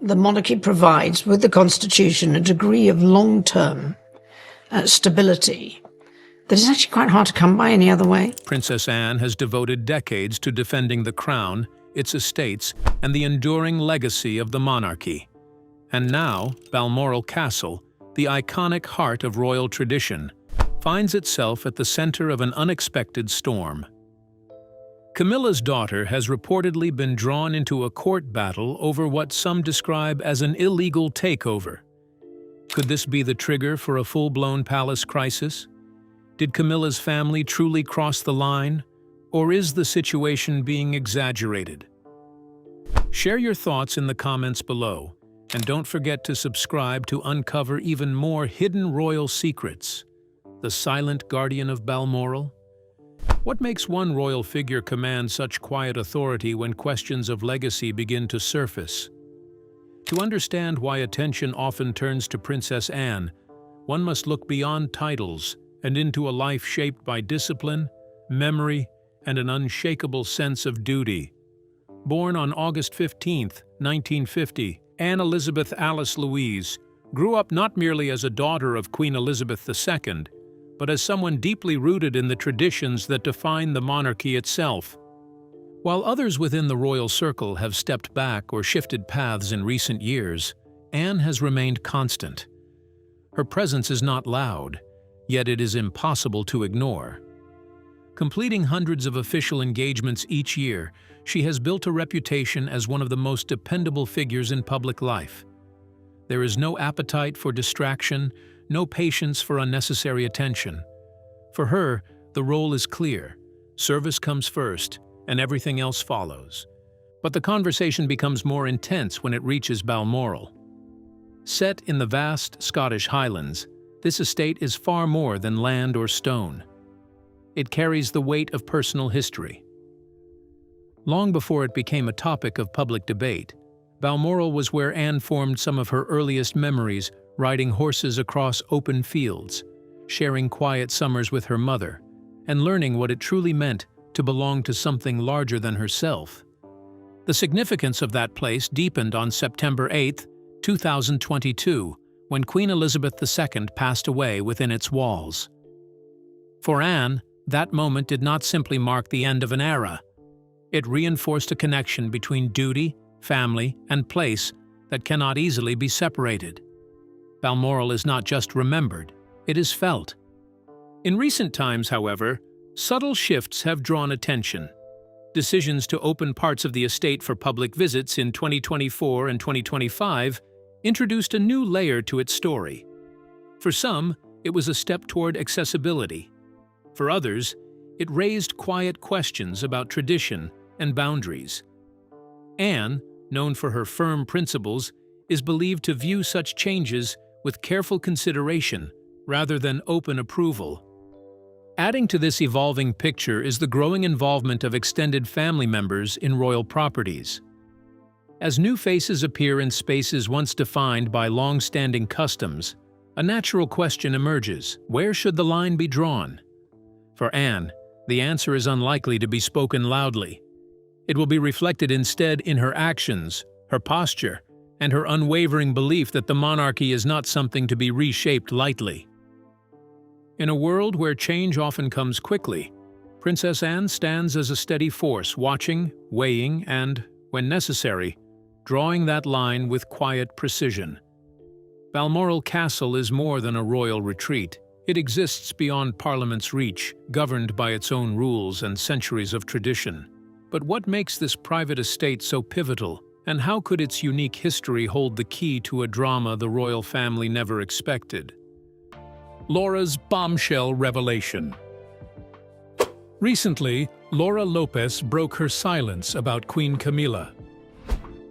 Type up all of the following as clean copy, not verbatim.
The monarchy provides, with the Constitution, a degree of long-term stability that is actually quite hard to come by any other way. Princess Anne has devoted decades to defending the crown, its estates, and the enduring legacy of the monarchy. And now, Balmoral Castle, the iconic heart of royal tradition, finds itself at the center of an unexpected storm. Camilla's daughter has reportedly been drawn into a court battle over what some describe as an illegal takeover. Could this be the trigger for a full-blown palace crisis? Did Camilla's family truly cross the line, or is the situation being exaggerated? Share your thoughts in the comments below, and don't forget to subscribe to uncover even more hidden royal secrets. The silent guardian of Balmoral? What makes one royal figure command such quiet authority when questions of legacy begin to surface? To understand why attention often turns to Princess Anne, one must look beyond titles and into a life shaped by discipline, memory, and an unshakable sense of duty. Born on August 15, 1950, Anne Elizabeth Alice Louise grew up not merely as a daughter of Queen Elizabeth II, but as someone deeply rooted in the traditions that define the monarchy itself. While others within the royal circle have stepped back or shifted paths in recent years, Anne has remained constant. Her presence is not loud, yet it is impossible to ignore. Completing hundreds of official engagements each year, she has built a reputation as one of the most dependable figures in public life. There is no appetite for distraction, no patience for unnecessary attention. For her, the role is clear. Service comes first, and everything else follows. But the conversation becomes more intense when it reaches Balmoral. Set in the vast Scottish Highlands, this estate is far more than land or stone. It carries the weight of personal history. Long before it became a topic of public debate, Balmoral was where Anne formed some of her earliest memories, riding horses across open fields, sharing quiet summers with her mother, and learning what it truly meant to belong to something larger than herself. The significance of that place deepened on September 8, 2022, when Queen Elizabeth II passed away within its walls. For Anne, that moment did not simply mark the end of an era. It reinforced a connection between duty, family, and place that cannot easily be separated. Balmoral is not just remembered, it is felt. In recent times, however, subtle shifts have drawn attention. Decisions to open parts of the estate for public visits in 2024 and 2025 introduced a new layer to its story. For some, it was a step toward accessibility. For others, it raised quiet questions about tradition and boundaries. Anne, known for her firm principles, is believed to view such changes with careful consideration rather than open approval. Adding to this evolving picture is the growing involvement of extended family members in royal properties. As new faces appear in spaces once defined by long-standing customs, a natural question emerges: where should the line be drawn? For Anne, the answer is unlikely to be spoken loudly. It will be reflected instead in her actions, her posture, and her unwavering belief that the monarchy is not something to be reshaped lightly. In a world where change often comes quickly, Princess Anne stands as a steady force, watching, weighing, and, when necessary, drawing that line with quiet precision. Balmoral Castle is more than a royal retreat. It exists beyond Parliament's reach, governed by its own rules and centuries of tradition. But what makes this private estate so pivotal, and how could its unique history hold the key to a drama the royal family never expected? Laura's bombshell revelation. Recently, Laura Lopes broke her silence about Queen Camilla.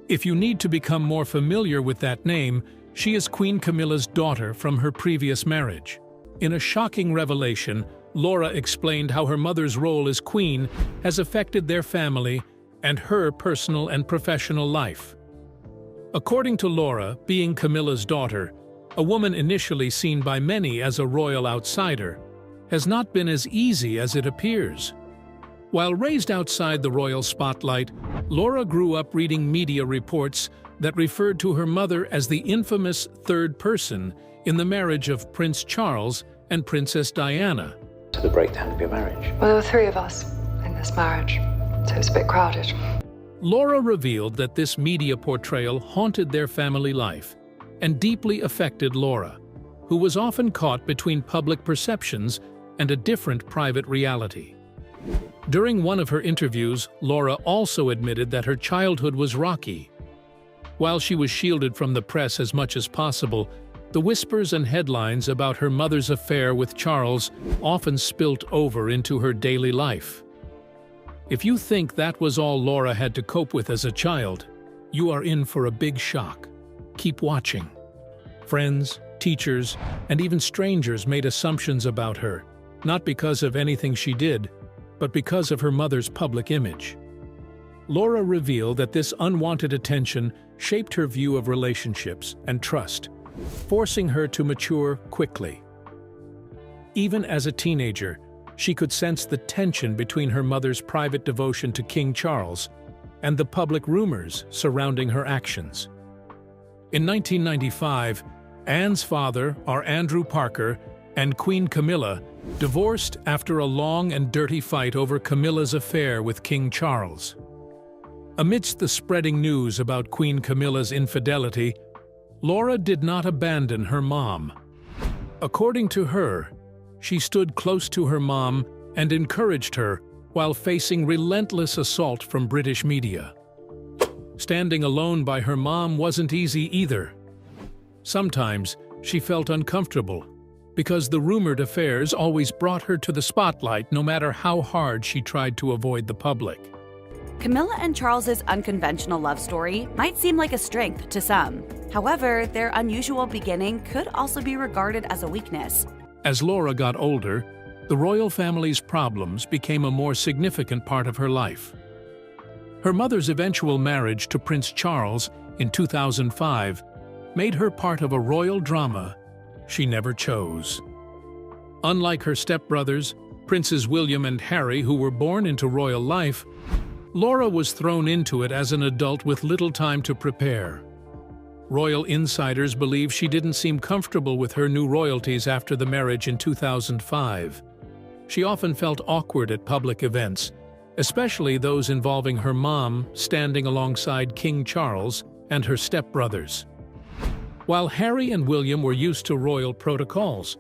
If you need to become more familiar with that name, she is Queen Camilla's daughter from her previous marriage. In a shocking revelation, Laura explained how her mother's role as queen has affected their family and her personal and professional life. According to Laura, being Camilla's daughter, a woman initially seen by many as a royal outsider, has not been as easy as it appears. While raised outside the royal spotlight, Laura grew up reading media reports that referred to her mother as the infamous third person in the marriage of Prince Charles and Princess Diana. To the breakdown of your marriage. Well, there were three of us in this marriage, so it was a bit crowded. Laura revealed that this media portrayal haunted their family life and deeply affected Laura, who was often caught between public perceptions and a different private reality. During one of her interviews, Laura also admitted that her childhood was rocky. While she was shielded from the press as much as possible, the whispers and headlines about her mother's affair with Charles often spilt over into her daily life. If you think that was all Laura had to cope with as a child, you are in for a big shock. Keep watching. Friends, teachers, and even strangers made assumptions about her, not because of anything she did, but because of her mother's public image. Laura revealed that this unwanted attention shaped her view of relationships and trust, forcing her to mature quickly. Even as a teenager, she could sense the tension between her mother's private devotion to King Charles and the public rumors surrounding her actions. In 1995, Anne's father, Andrew Parker, and Queen Camilla divorced after a long and dirty fight over Camilla's affair with King Charles. Amidst the spreading news about Queen Camilla's infidelity, Laura did not abandon her mom. According to her, she stood close to her mom and encouraged her while facing relentless assault from British media. Standing alone by her mom wasn't easy either. Sometimes she felt uncomfortable because the rumored affairs always brought her to the spotlight no matter how hard she tried to avoid the public. Camilla and Charles's unconventional love story might seem like a strength to some. However, their unusual beginning could also be regarded as a weakness. As Laura got older, the royal family's problems became a more significant part of her life. Her mother's eventual marriage to Prince Charles in 2005 made her part of a royal drama she never chose. Unlike her stepbrothers, Princes William and Harry, who were born into royal life, Laura was thrown into it as an adult with little time to prepare. Royal insiders believe she didn't seem comfortable with her new royalties after the marriage in 2005. She often felt awkward at public events, especially those involving her mom standing alongside King Charles and her stepbrothers. While Harry and William were used to royal protocols,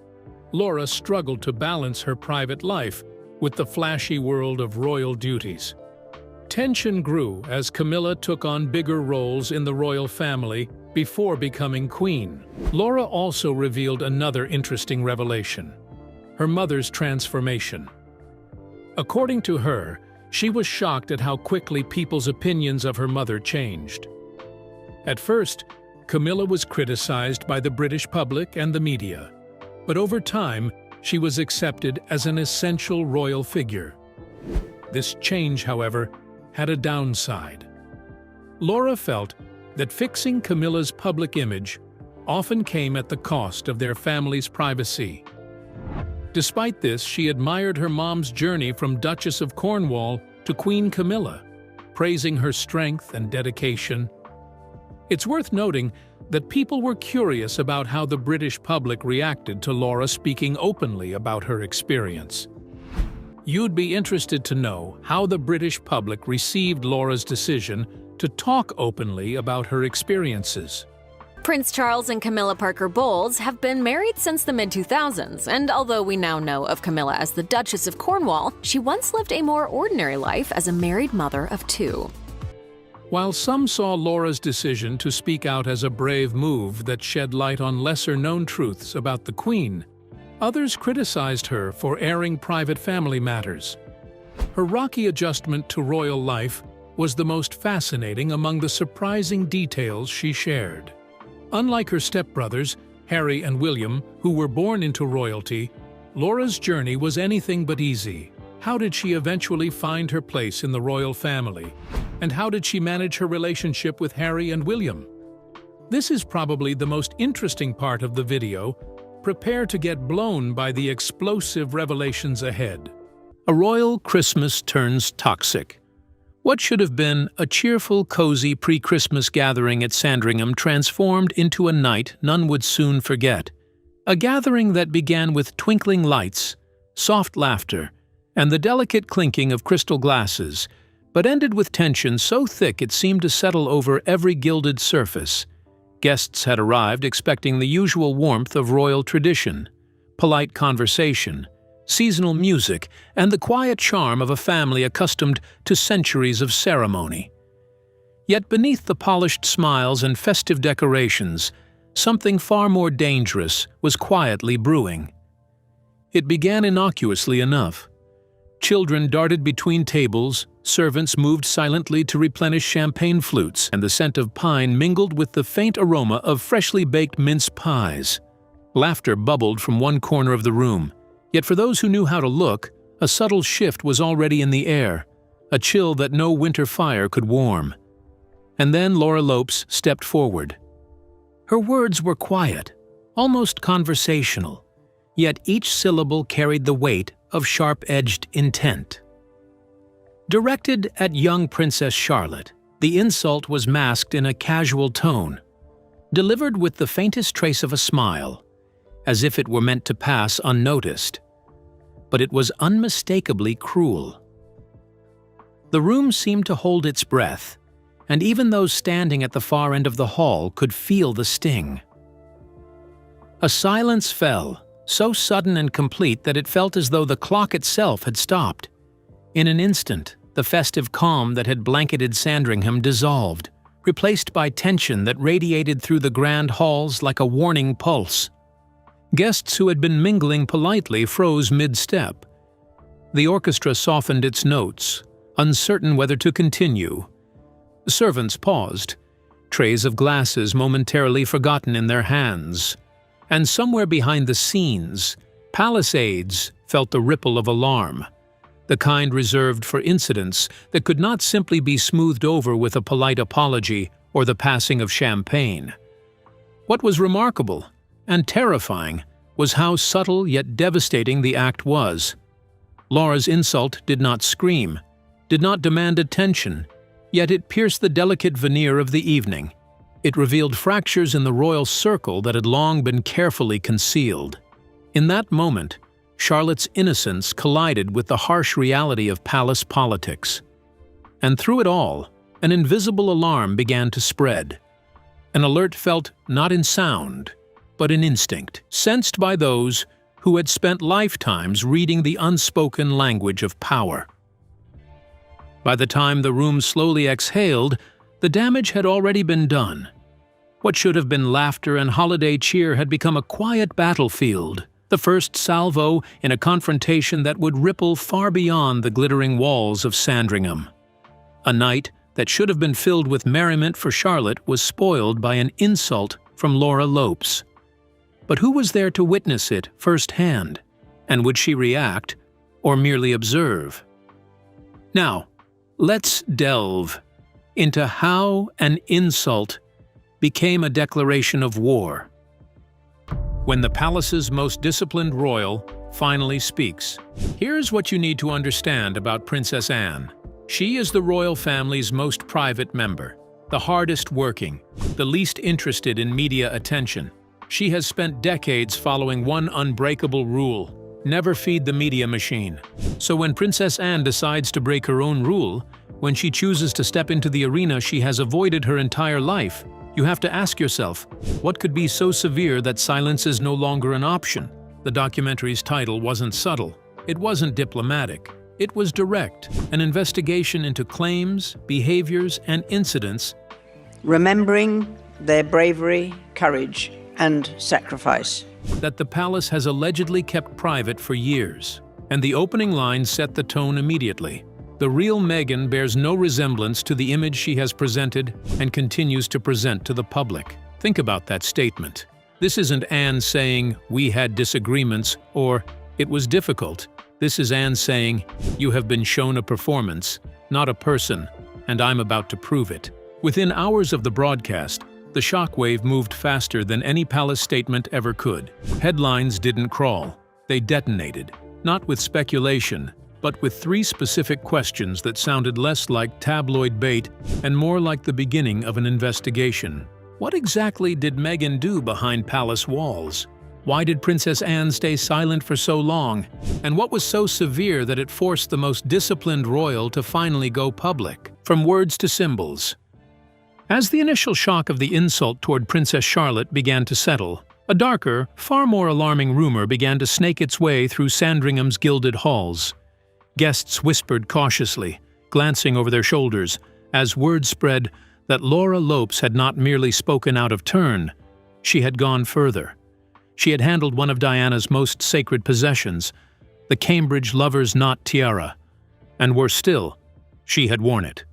Laura struggled to balance her private life with the flashy world of royal duties. Tension grew as Camilla took on bigger roles in the royal family before becoming queen. Laura also revealed another interesting revelation: her mother's transformation. According to her, she was shocked at how quickly people's opinions of her mother changed. At first, Camilla was criticized by the British public and the media, but over time, she was accepted as an essential royal figure. This change, however, had a downside. Laura felt that fixing Camilla's public image often came at the cost of their family's privacy. Despite this, she admired her mom's journey from Duchess of Cornwall to Queen Camilla, praising her strength and dedication. It's worth noting that people were curious about how the British public reacted to Laura speaking openly about her experience. You'd be interested to know how the British public received Laura's decision to talk openly about her experiences. Prince Charles and Camilla Parker Bowles have been married since the mid-2000s, and although we now know of Camilla as the Duchess of Cornwall, she once lived a more ordinary life as a married mother of two. While some saw Laura's decision to speak out as a brave move that shed light on lesser-known truths about the Queen, others criticized her for airing private family matters. Her rocky adjustment to royal life was the most fascinating among the surprising details she shared. Unlike her stepbrothers, Harry and William, who were born into royalty, Laura's journey was anything but easy. How did she eventually find her place in the royal family? And how did she manage her relationship with Harry and William? This is probably the most interesting part of the video. Prepare to get blown by the explosive revelations ahead. A royal Christmas turns toxic. What should have been a cheerful, cozy pre-Christmas gathering at Sandringham transformed into a night none would soon forget. A gathering that began with twinkling lights, soft laughter, and the delicate clinking of crystal glasses, but ended with tension so thick it seemed to settle over every gilded surface. Guests had arrived expecting the usual warmth of royal tradition, polite conversation, seasonal music, and the quiet charm of a family accustomed to centuries of ceremony. Yet beneath the polished smiles and festive decorations, something far more dangerous was quietly brewing. It began innocuously enough. Children darted between tables, servants moved silently to replenish champagne flutes, and the scent of pine mingled with the faint aroma of freshly baked mince pies. Laughter bubbled from one corner of the room. Yet for those who knew how to look, a subtle shift was already in the air, a chill that no winter fire could warm. And then Laura Lopes stepped forward. Her words were quiet, almost conversational, yet each syllable carried the weight of sharp-edged intent. Directed at young Princess Charlotte, the insult was masked in a casual tone, delivered with the faintest trace of a smile, as if it were meant to pass unnoticed. But it was unmistakably cruel. The room seemed to hold its breath, and even those standing at the far end of the hall could feel the sting. A silence fell, so sudden and complete that it felt as though the clock itself had stopped. In an instant, the festive calm that had blanketed Sandringham dissolved, replaced by tension that radiated through the grand halls like a warning pulse. Guests who had been mingling politely froze mid-step. The orchestra softened its notes, uncertain whether to continue. Servants paused, trays of glasses momentarily forgotten in their hands. And somewhere behind the scenes, palace aides felt the ripple of alarm, the kind reserved for incidents that could not simply be smoothed over with a polite apology or the passing of champagne. What was remarkable and terrifying was how subtle yet devastating the act was. Laura's insult did not scream, did not demand attention, yet it pierced the delicate veneer of the evening. It revealed fractures in the royal circle that had long been carefully concealed. In that moment, Charlotte's innocence collided with the harsh reality of palace politics. And through it all, an invisible alarm began to spread. An alert felt not in sound, but in instinct, sensed by those who had spent lifetimes reading the unspoken language of power. By the time the room slowly exhaled, the damage had already been done. What should have been laughter and holiday cheer had become a quiet battlefield, the first salvo in a confrontation that would ripple far beyond the glittering walls of Sandringham. A night that should have been filled with merriment for Charlotte was spoiled by an insult from Laura Lopes. But who was there to witness it firsthand? And would she react, or merely observe? Now, let's delve into how an insult became a declaration of war. When the palace's most disciplined royal finally speaks, here's what you need to understand about Princess Anne. She is the royal family's most private member, the hardest working, the least interested in media attention. She has spent decades following one unbreakable rule: never feed the media machine. So when Princess Anne decides to break her own rule, when she chooses to step into the arena she has avoided her entire life, you have to ask yourself, what could be so severe that silence is no longer an option? The documentary's title wasn't subtle. It wasn't diplomatic. It was direct, an investigation into claims, behaviors, and incidents remembering their bravery, courage, and sacrifice that the palace has allegedly kept private for years. And the opening line set the tone immediately. The real Meghan bears no resemblance to the image she has presented and continues to present to the public. Think about that statement. This isn't Anne saying, "We had disagreements," or "It was difficult." This is Anne saying, "You have been shown a performance, not a person, and I'm about to prove it." Within hours of the broadcast, the shockwave moved faster than any palace statement ever could. Headlines didn't crawl. They detonated, not with speculation, but with 3 specific questions that sounded less like tabloid bait and more like the beginning of an investigation. What exactly did Meghan do behind palace walls? Why did Princess Anne stay silent for so long? And what was so severe that it forced the most disciplined royal to finally go public? From words to symbols. As the initial shock of the insult toward Princess Charlotte began to settle, a darker, far more alarming rumor began to snake its way through Sandringham's gilded halls. Guests whispered cautiously, glancing over their shoulders, as word spread that Laura Lopes had not merely spoken out of turn, she had gone further. She had handled one of Diana's most sacred possessions, the Cambridge Lover's Knot tiara, and worse still, she had worn it.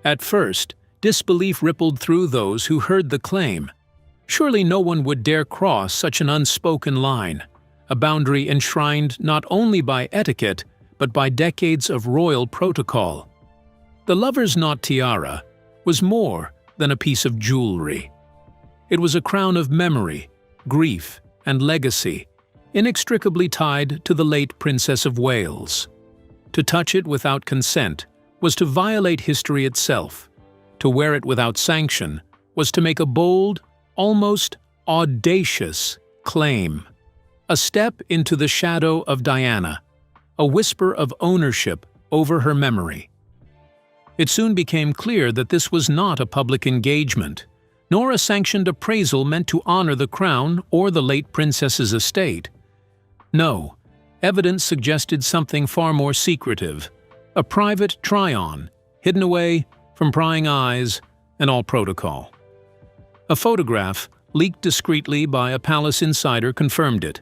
At first, disbelief rippled through those who heard the claim. Surely no one would dare cross such an unspoken line, a boundary enshrined not only by etiquette, but by decades of royal protocol. The Lover's Knot tiara was more than a piece of jewelry. It was a crown of memory, grief, and legacy, inextricably tied to the late Princess of Wales. To touch it without consent was to violate history itself. To wear it without sanction was to make a bold, almost audacious claim. A step into the shadow of Diana, a whisper of ownership over her memory. It soon became clear that this was not a public engagement, nor a sanctioned appraisal meant to honor the crown or the late princess's estate. No, evidence suggested something far more secretive, a private try-on, hidden away from prying eyes and all protocol. A photograph, leaked discreetly by a palace insider, confirmed it.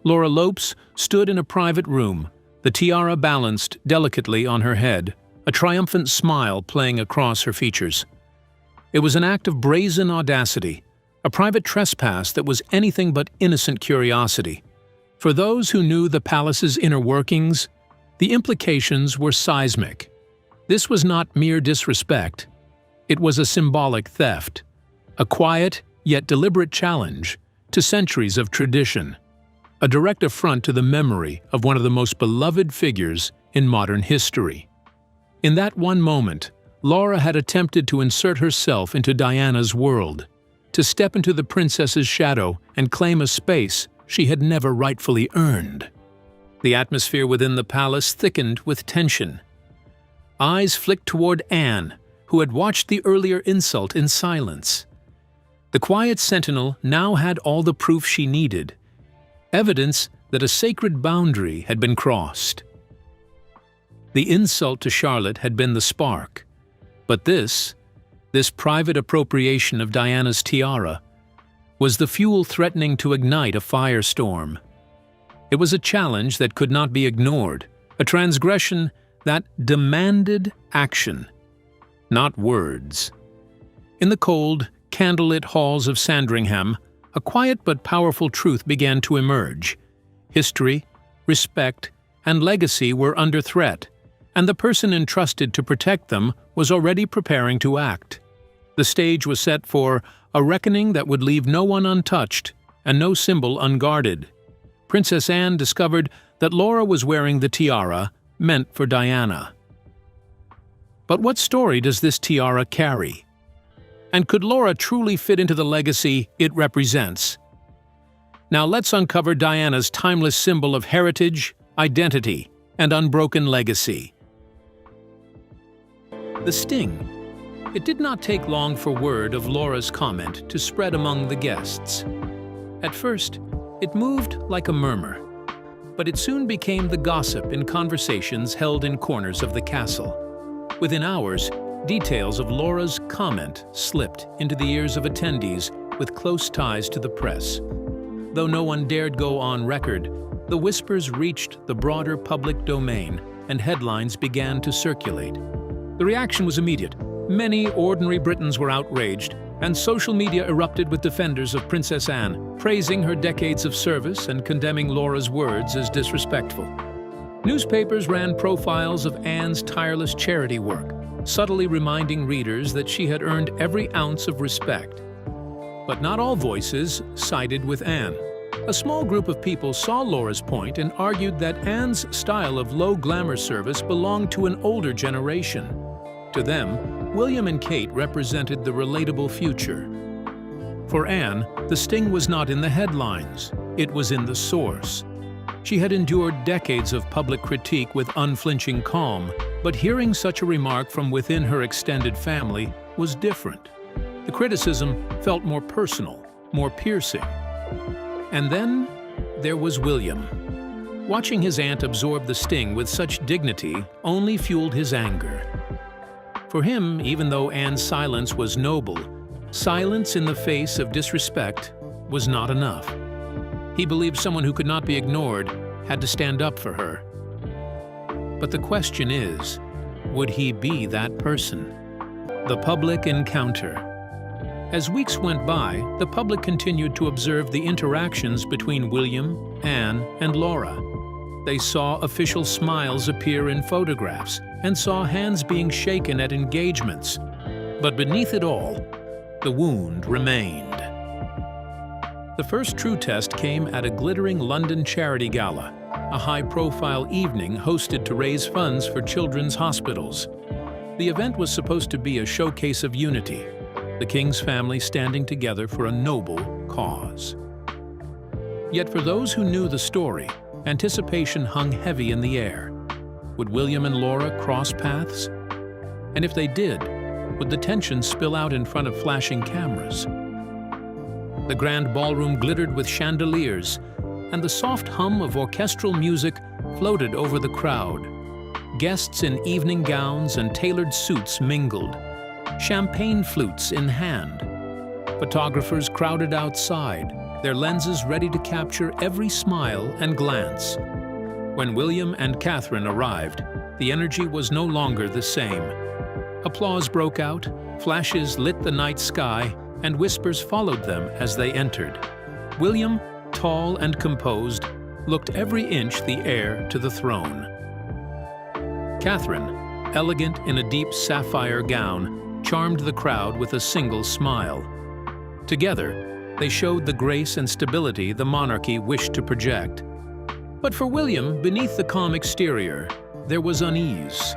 Laura Lopes stood in a private room, the tiara balanced delicately on her head, a triumphant smile playing across her features. It was an act of brazen audacity, a private trespass that was anything but innocent curiosity. For those who knew the palace's inner workings, the implications were seismic. This was not mere disrespect. It was a symbolic theft, a quiet yet deliberate challenge to centuries of tradition, a direct affront to the memory of one of the most beloved figures in modern history. In that one moment, Laura had attempted to insert herself into Diana's world, to step into the princess's shadow and claim a space she had never rightfully earned. The atmosphere within the palace thickened with tension. Eyes flicked toward Anne, who had watched the earlier insult in silence. The quiet sentinel now had all the proof she needed, evidence that a sacred boundary had been crossed. The insult to Charlotte had been the spark, but this private appropriation of Diana's tiara, was the fuel threatening to ignite a firestorm. It was a challenge that could not be ignored, a transgression that demanded action, not words. In the cold, candlelit halls of Sandringham, a quiet but powerful truth began to emerge. History, respect, and legacy were under threat, and the person entrusted to protect them was already preparing to act. The stage was set for a reckoning that would leave no one untouched and no symbol unguarded. Princess Anne discovered that Laura was wearing the tiara meant for Diana. But what story does this tiara carry? And could Laura truly fit into the legacy it represents? Now let's uncover Diana's timeless symbol of heritage, identity, and unbroken legacy. The sting. It did not take long for word of Laura's comment to spread among the guests. At first, it moved like a murmur, but it soon became the gossip in conversations held in corners of the castle. Within hours, details of Laura's comment slipped into the ears of attendees with close ties to the press. Though no one dared go on record, the whispers reached the broader public domain and headlines began to circulate. The reaction was immediate. Many ordinary Britons were outraged, and social media erupted with defenders of Princess Anne, praising her decades of service and condemning Laura's words as disrespectful. Newspapers ran profiles of Anne's tireless charity work, subtly reminding readers that she had earned every ounce of respect. But not all voices sided with Anne. A small group of people saw Laura's point and argued that Anne's style of low glamour service belonged to an older generation. To them, William and Kate represented the relatable future. For Anne, the sting was not in the headlines, it was in the source. She had endured decades of public critique with unflinching calm, but hearing such a remark from within her extended family was different. The criticism felt more personal, more piercing. And then there was William. Watching his aunt absorb the sting with such dignity only fueled his anger. For him, even though Anne's silence was noble, silence in the face of disrespect was not enough. He believed someone who could not be ignored had to stand up for her. But the question is, would he be that person? The public encounter. As weeks went by, the public continued to observe the interactions between William, Anne, and Laura. They saw official smiles appear in photographs and saw hands being shaken at engagements. But beneath it all, the wound remained. The first true test came at a glittering London charity gala, a high-profile evening hosted to raise funds for children's hospitals. The event was supposed to be a showcase of unity, the king's family standing together for a noble cause. Yet for those who knew the story, anticipation hung heavy in the air. Would William and Laura cross paths? And if they did, would the tension spill out in front of flashing cameras? The grand ballroom glittered with chandeliers, and the soft hum of orchestral music floated over the crowd. Guests in evening gowns and tailored suits mingled, champagne flutes in hand. Photographers crowded outside, their lenses ready to capture every smile and glance. When William and Catherine arrived, the energy was no longer the same. Applause broke out, flashes lit the night sky, and whispers followed them as they entered. William, tall and composed, looked every inch the heir to the throne. Catherine, elegant in a deep sapphire gown, charmed the crowd with a single smile. Together, they showed the grace and stability the monarchy wished to project. But for William, beneath the calm exterior, there was unease.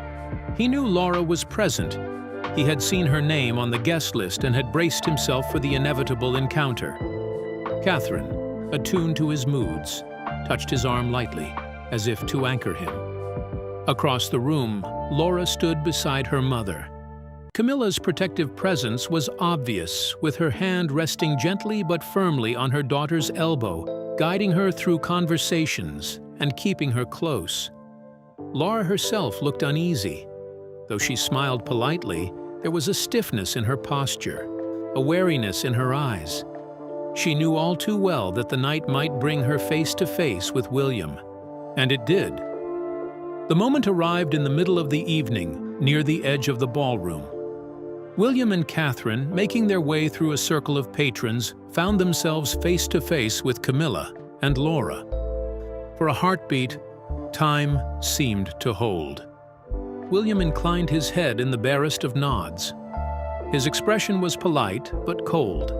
He knew Laura was present. He had seen her name on the guest list and had braced himself for the inevitable encounter. Catherine, attuned to his moods, touched his arm lightly, as if to anchor him. Across the room, Laura stood beside her mother. Camilla's protective presence was obvious, with her hand resting gently but firmly on her daughter's elbow, guiding her through conversations and keeping her close. Laura herself looked uneasy. Though she smiled politely, there was a stiffness in her posture, a wariness in her eyes. She knew all too well that the night might bring her face to face with William. And it did. The moment arrived in the middle of the evening, near the edge of the ballroom. William and Catherine, making their way through a circle of patrons, found themselves face to face with Camilla and Laura. For a heartbeat, time seemed to hold. William inclined his head in the barest of nods. His expression was polite but cold.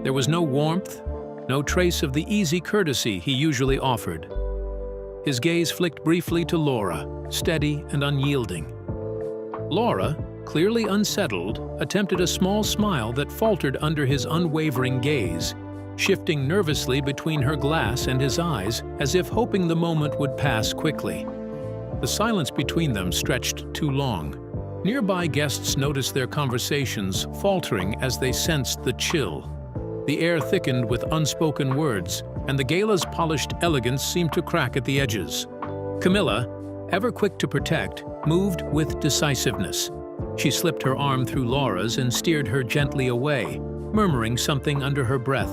There was no warmth, no trace of the easy courtesy he usually offered. His gaze flicked briefly to Laura, steady and unyielding. Laura, clearly unsettled, attempted a small smile that faltered under his unwavering gaze, shifting nervously between her glass and his eyes as if hoping the moment would pass quickly. The silence between them stretched too long. Nearby guests noticed their conversations faltering as they sensed the chill. The air thickened with unspoken words, and the gala's polished elegance seemed to crack at the edges. Camilla, ever quick to protect, moved with decisiveness. She slipped her arm through Laura's and steered her gently away, murmuring something under her breath.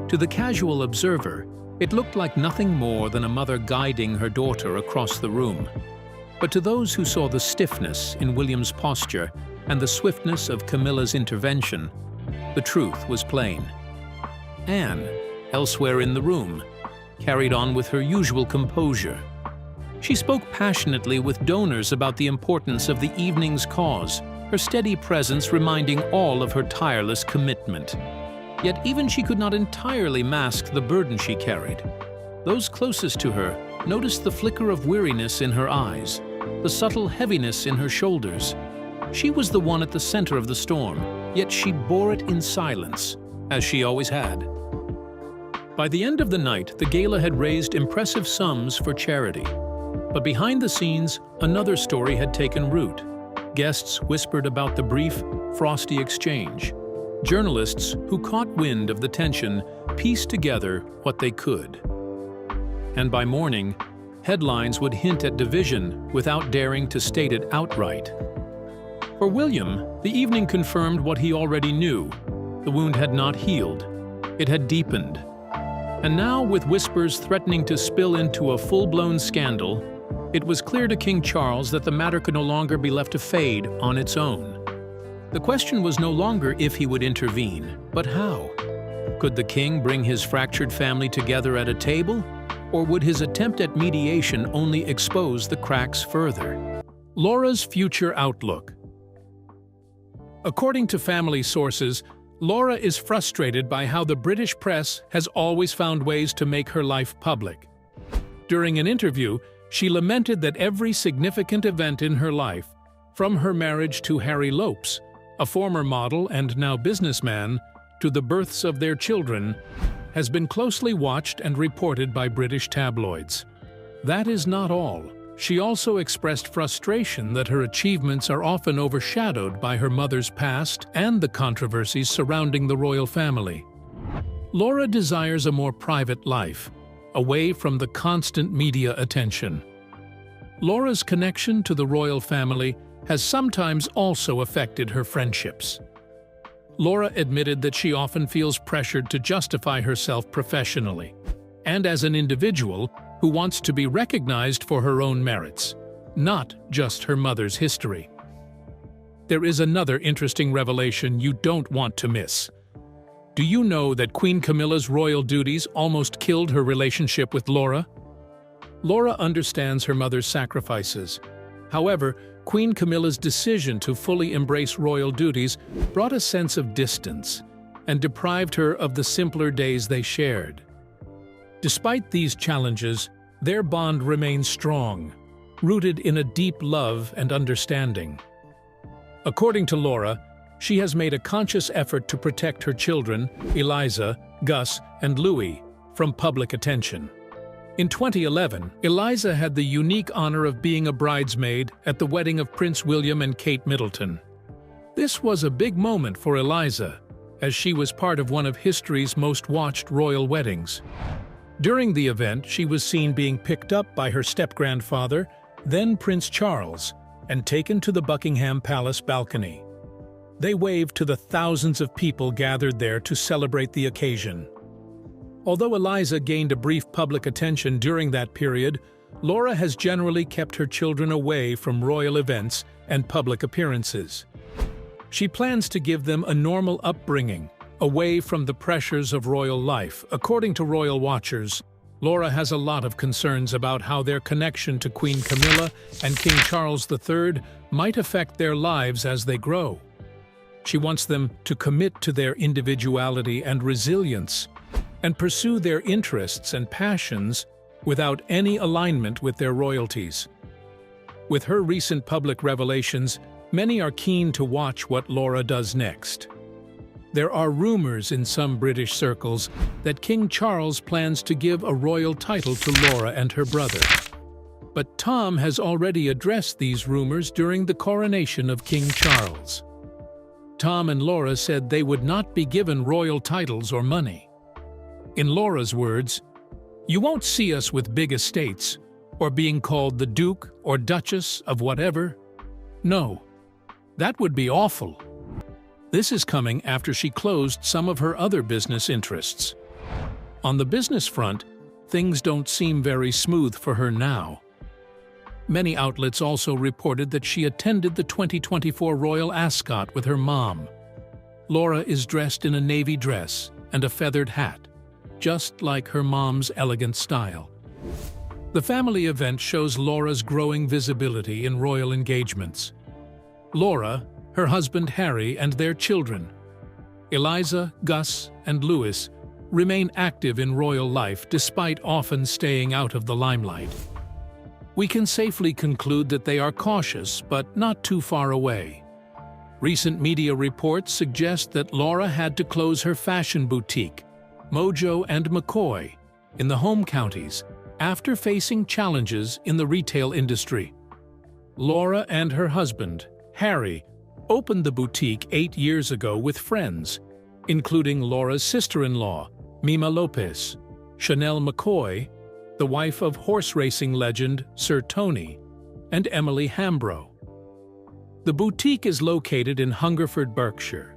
To the casual observer, it looked like nothing more than a mother guiding her daughter across the room. But to those who saw the stiffness in William's posture and the swiftness of Camilla's intervention, the truth was plain. Anne, elsewhere in the room, carried on with her usual composure. She spoke passionately with donors about the importance of the evening's cause, her steady presence reminding all of her tireless commitment. Yet even she could not entirely mask the burden she carried. Those closest to her noticed the flicker of weariness in her eyes, the subtle heaviness in her shoulders. She was the one at the center of the storm, yet she bore it in silence, as she always had. By the end of the night, the gala had raised impressive sums for charity. But behind the scenes, another story had taken root. Guests whispered about the brief, frosty exchange. Journalists who caught wind of the tension pieced together what they could. And by morning, headlines would hint at division without daring to state it outright. For William, the evening confirmed what he already knew. The wound had not healed. It had deepened. And now, with whispers threatening to spill into a full-blown scandal, it was clear to King Charles that the matter could no longer be left to fade on its own. The question was no longer if he would intervene, but how. Could the king bring his fractured family together at a table, or would his attempt at mediation only expose the cracks further? Laura's future outlook. According to family sources, Laura is frustrated by how the British press has always found ways to make her life public. During an interview, she lamented that every significant event in her life, from her marriage to Harry Lopes, a former model and now businessman, to the births of their children, has been closely watched and reported by British tabloids. That is not all. She also expressed frustration that her achievements are often overshadowed by her mother's past and the controversies surrounding the royal family. Laura desires a more private life, away from the constant media attention. Laura's connection to the royal family has sometimes also affected her friendships. Laura admitted that she often feels pressured to justify herself professionally, and as an individual who wants to be recognized for her own merits, not just her mother's history. There is another interesting revelation you don't want to miss. Do you know that Queen Camilla's royal duties almost killed her relationship with Laura? Laura understands her mother's sacrifices. However, Queen Camilla's decision to fully embrace royal duties brought a sense of distance and deprived her of the simpler days they shared. Despite these challenges, their bond remains strong, rooted in a deep love and understanding. According to Laura, she has made a conscious effort to protect her children, Eliza, Gus, and Louis, from public attention. In 2011, Eliza had the unique honor of being a bridesmaid at the wedding of Prince William and Kate Middleton. This was a big moment for Eliza, as she was part of one of history's most watched royal weddings. During the event, she was seen being picked up by her step-grandfather, then Prince Charles, and taken to the Buckingham Palace balcony. They waved to the thousands of people gathered there to celebrate the occasion. Although Eliza gained a brief public attention during that period, Laura has generally kept her children away from royal events and public appearances. She plans to give them a normal upbringing, away from the pressures of royal life. According to royal watchers, Laura has a lot of concerns about how their connection to Queen Camilla and King Charles III might affect their lives as they grow. She wants them to commit to their individuality and resilience, and pursue their interests and passions without any alignment with their royalties. With her recent public revelations, many are keen to watch what Laura does next. There are rumors in some British circles that King Charles plans to give a royal title to Laura and her brother. But Tom has already addressed these rumors during the coronation of King Charles. Tom and Laura said they would not be given royal titles or money. In Laura's words, "You won't see us with big estates, or being called the Duke or Duchess of whatever. No, that would be awful." This is coming after she closed some of her other business interests. On the business front, things don't seem very smooth for her now. Many outlets also reported that she attended the 2024 Royal Ascot with her mom. Laura is dressed in a navy dress and a feathered hat, just like her mom's elegant style. The family event shows Laura's growing visibility in royal engagements. Laura, her husband Harry, and their children. Eliza, Gus, and Louis remain active in royal life despite often staying out of the limelight. We can safely conclude that they are cautious, but not too far away. Recent media reports suggest that Laura had to close her fashion boutique, Mojo and McCoy, in the home counties after facing challenges in the retail industry. Laura and her husband, Harry, opened the boutique 8 years ago with friends, including Laura's sister-in-law, Mima Lopes, Chanel McCoy, the wife of horse racing legend Sir Tony, and Emily Hambro. The boutique is located in Hungerford, Berkshire,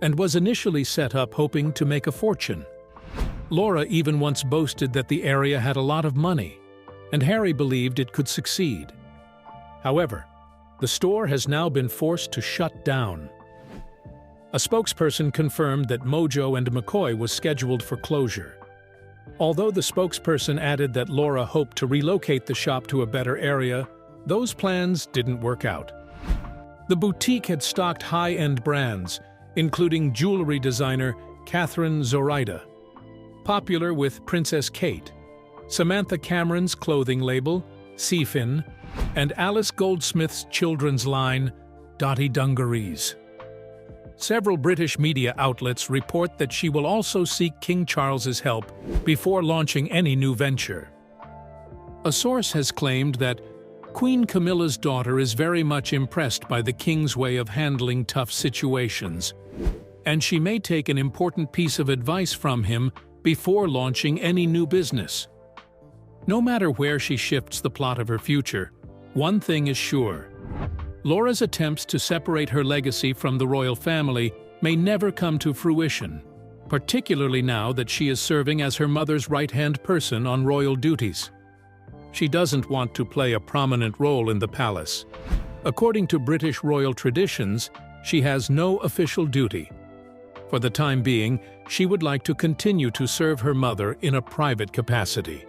and was initially set up hoping to make a fortune. Laura even once boasted that the area had a lot of money, and Harry believed it could succeed. However, the store has now been forced to shut down. A spokesperson confirmed that Mojo and McCoy was scheduled for closure. Although the spokesperson added that Laura hoped to relocate the shop to a better area, those plans didn't work out. The boutique had stocked high-end brands, including jewelry designer Catherine Zoraida, popular with Princess Kate, Samantha Cameron's clothing label, Seafin, and Alice Goldsmith's children's line, Dottie Dungarees. Several British media outlets report that she will also seek King Charles's help before launching any new venture. A source has claimed that Queen Camilla's daughter is very much impressed by the King's way of handling tough situations, and she may take an important piece of advice from him before launching any new business. No matter where she shifts the plot of her future, one thing is sure. Laura's attempts to separate her legacy from the royal family may never come to fruition, particularly now that she is serving as her mother's right-hand person on royal duties. She doesn't want to play a prominent role in the palace. According to British royal traditions, she has no official duty. For the time being, she would like to continue to serve her mother in a private capacity.